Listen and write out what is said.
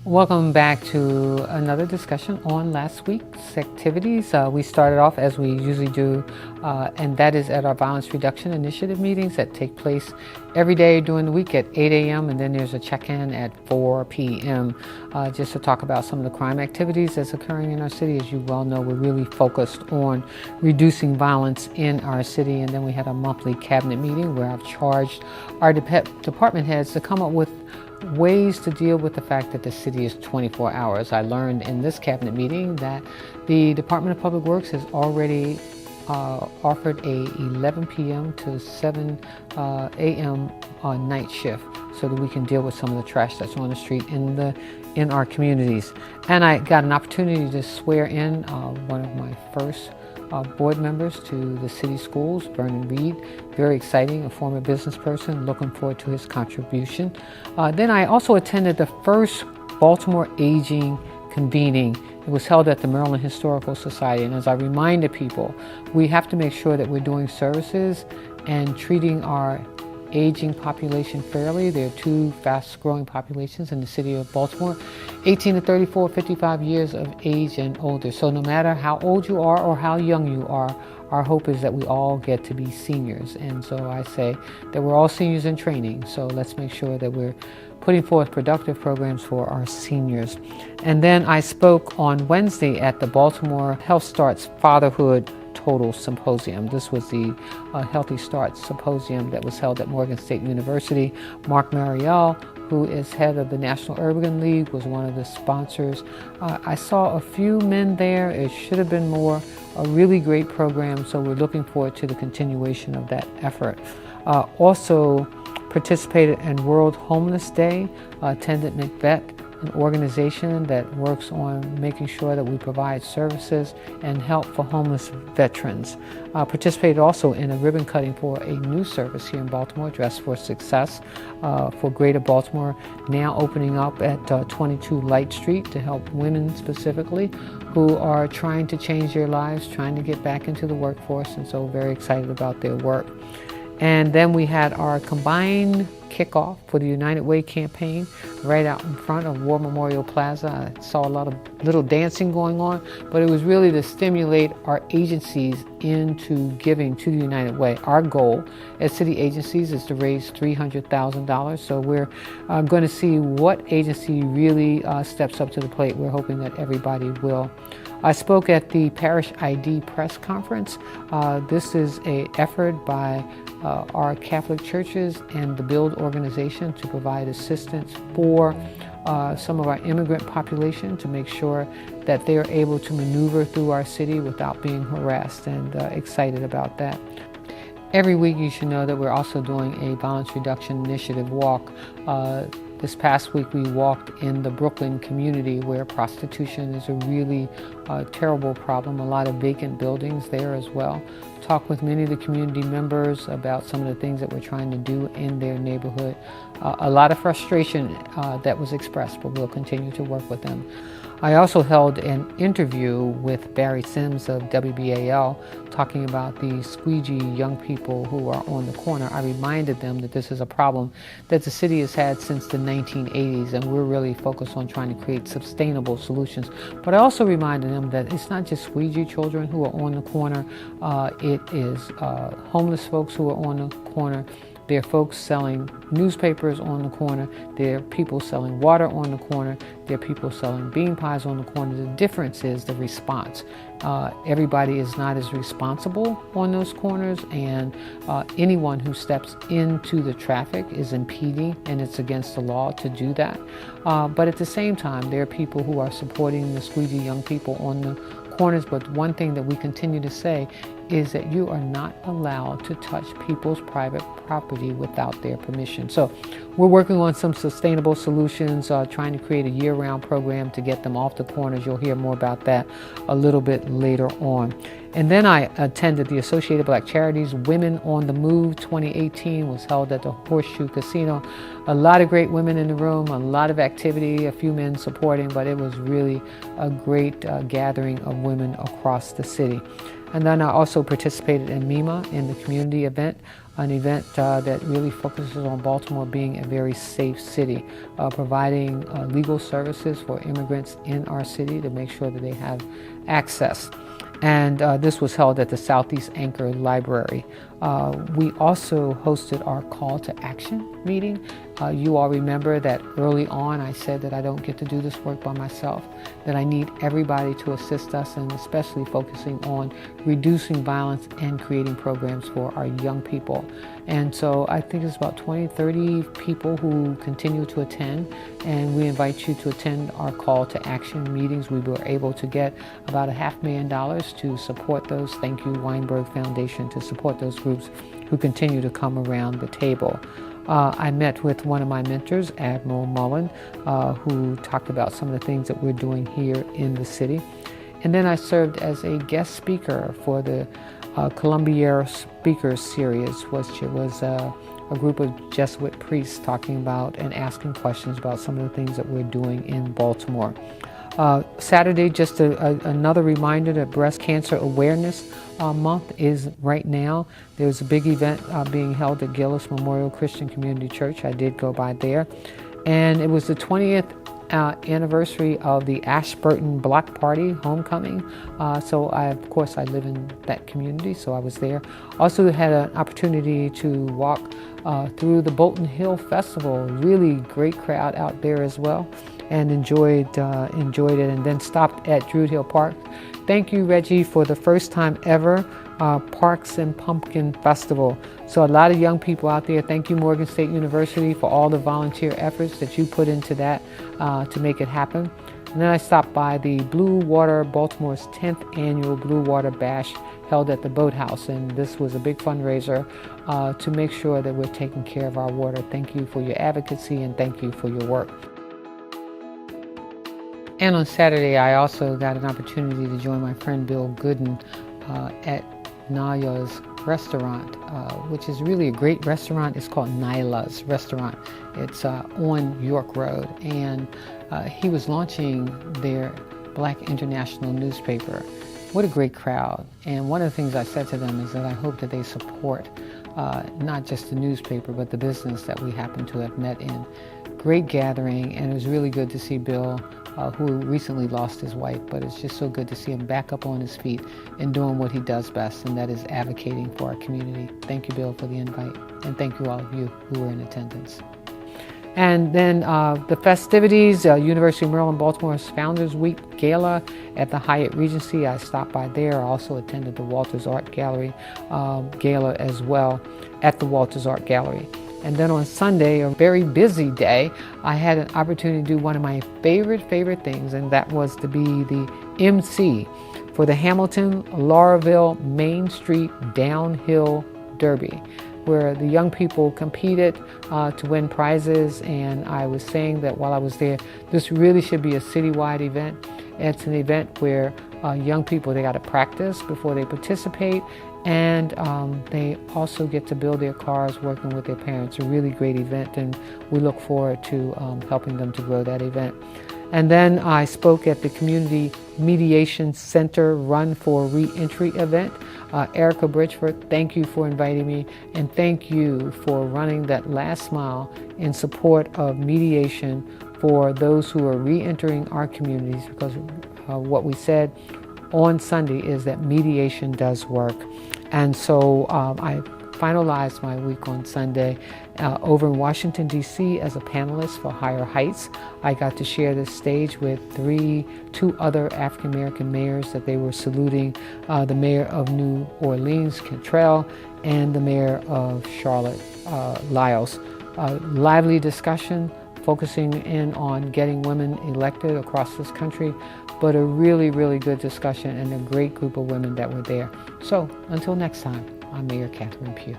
Welcome back to another discussion on last week's activities. We started off as we usually do, and that is at our Violence Reduction Initiative meetings that take place every day during the week at 8 a.m. and then there's a check-in at 4 p.m. Just to talk about some of the crime activities that's occurring in our city. As you well know, we're really focused on reducing violence in our city, and then we had a monthly cabinet meeting where I've charged our department heads to come up with ways to deal with the fact that the city is 24 hours. I learned in this cabinet meeting that the Department of Public Works has already offered a 11 p.m. to 7 a.m. Night shift so that we can deal with some of the trash that's on the street in our communities. And I got an opportunity to swear in one of my first board members to the city schools, Vernon Reed. Very exciting, a former business person, looking forward to his contribution. Then I also attended the first Baltimore Aging Convening. It was held at the Maryland Historical Society, and as I reminded people, we have to make sure that we're doing services and treating our aging population fairly. There are two fast-growing populations in the city of Baltimore, 18 to 34, 55 years of age and older. So no matter how old you are or how young you are, our hope is that we all get to be seniors. And so I say that we're all seniors in training, so let's make sure that we're putting forth productive programs for our seniors. And then I spoke on Wednesday at the Baltimore Health Starts Fatherhood Total Symposium. This was the Healthy Start Symposium that was held at Morgan State University. Mark Mariel, who is head of the National Urban League, was one of the sponsors. I saw a few men there. It should have been more. A really great program, so we're looking forward to the continuation of that effort. Also participated in World Homeless Day, attended McVet, an organization that works on making sure that we provide services and help for homeless veterans. Participated also in a ribbon cutting for a new service here in Baltimore, Dress for Success, for Greater Baltimore, now opening up at 22 Light Street to help women specifically who are trying to change their lives, trying to get back into the workforce, and so very excited about their work. And then we had our combined kickoff for the United Way campaign right out in front of War Memorial Plaza. I saw a lot of little dancing going on, but it was really to stimulate our agencies into giving to the United Way. Our goal as city agencies is to raise $300,000, so we're going to see what agency really steps up to the plate. We're hoping that everybody will. I spoke at the Parish ID press conference. This is an effort by our Catholic churches and the Build organization to provide assistance for some of our immigrant population to make sure that they are able to maneuver through our city without being harassed, and excited about that. Every week you should know that we're also doing a Violence Reduction Initiative walk. This past week we walked in the Brooklyn community where prostitution is a really terrible problem. A lot of vacant buildings there as well. Talked with many of the community members about some of the things that we're trying to do in their neighborhood. A lot of frustration that was expressed, but we'll continue to work with them. I also held an interview with Barry Sims of WBAL talking about the squeegee young people who are on the corner. I reminded them that this is a problem that the city has had since the 1980s, and we're really focused on trying to create sustainable solutions. But I also reminded them that it's not just squeegee children who are on the corner. It is homeless folks who are on the corner. There are folks selling newspapers on the corner. There are people selling water on the corner. There are people selling bean pies on the corner. The difference is the response. Everybody is not as responsible on those corners, and anyone who steps into the traffic is impeding, and it's against the law to do that. But at the same time, there are people who are supporting the squeegee young people on the corners. But one thing that we continue to say is that you are not allowed to touch people's private property without their permission. So we're working on some sustainable solutions, trying to create a year-round program to get them off the corners. You'll hear more about that a little bit later on. And then I attended the Associated Black Charities Women on the Move 2018, was held at the Horseshoe Casino. A lot of great women in the room, a lot of activity, a few men supporting, but it was really a great gathering of women across the city. And then I also participated in MEMA, in the community event, an event that really focuses on Baltimore being a very safe city, providing legal services for immigrants in our city to make sure that they have access. And this was held at the Southeast Anchor Library. We also hosted our call to action meeting. You all remember that early on I said that I don't get to do this work by myself, that I need everybody to assist us, and especially focusing on reducing violence and creating programs for our young people. And so I think it's about 20, 30 people who continue to attend, and we invite you to attend our call to action meetings. We were able to get about $500,000 to support those. Thank you, Weinberg Foundation, to support those groups who continue to come around the table. I met with one of my mentors, Admiral Mullen, who talked about some of the things that we're doing here in the city. And then I served as a guest speaker for the Columbia Speakers Series, which was a group of Jesuit priests talking about and asking questions about some of the things that we're doing in Baltimore. Saturday, just another reminder that Breast Cancer Awareness Month is right now. There's a big event being held at Gillis Memorial Christian Community Church. I did go by there. And it was the 20th anniversary of the Ashburton Block Party homecoming. So of course I live in that community, so I was there. Also had an opportunity to walk through the Bolton Hill Festival. Really great crowd out there as well, and enjoyed it, and then stopped at Druid Hill Park. Thank you, Reggie, for the first time ever Parks and Pumpkin Festival. So a lot of young people out there. Thank you, Morgan State University, for all the volunteer efforts that you put into that to make it happen. And then I stopped by the Blue Water, Baltimore's 10th annual Blue Water Bash held at the Boathouse. And this was a big fundraiser to make sure that we're taking care of our water. Thank you for your advocacy, and thank you for your work. And on Saturday, I also got an opportunity to join my friend Bill Gooden at Naya's restaurant, which is really a great restaurant. It's called Nyla's Restaurant. It's on York Road, and he was launching their Black International newspaper. What a great crowd. And one of the things I said to them is that I hope that they support not just the newspaper, but the business that we happen to have met in. Great gathering, and it was really good to see Bill, who recently lost his wife, but it's just so good to see him back up on his feet and doing what he does best, and that is advocating for our community. Thank you, Bill, for the invite, and thank you all of you who were in attendance. And then the festivities, University of Maryland Baltimore's Founders Week Gala at the Hyatt Regency. I stopped by there. I also attended the Walters Art Gallery Gala as well at the Walters Art Gallery. And then on Sunday, a very busy day, I had an opportunity to do one of my favorite things, and that was to be the MC for the Hamilton Lauraville Main Street Downhill Derby, where the young people competed to win prizes. And I was saying that while I was there, this really should be a citywide event. It's an event where young people, they got to practice before they participate, and they also get to build their cars working with their parents. A really great event, and we look forward to helping them to grow that event. And then I spoke at the Community Mediation Center Run for Reentry event. Erica Bridgeford, thank you for inviting me, and thank you for running that last mile in support of mediation for those who are reentering our communities, because what we said on Sunday is that mediation does work. And so I finalized my week on Sunday over in Washington, D.C. as a panelist for Higher Heights. I got to share the stage with two other African-American mayors that they were saluting, the mayor of New Orleans, Cantrell, and the mayor of Charlotte, Lyles. Lively discussion, focusing in on getting women elected across this country, but a really good discussion, and a great group of women that were there. So until next time, I'm Mayor Catherine Pugh.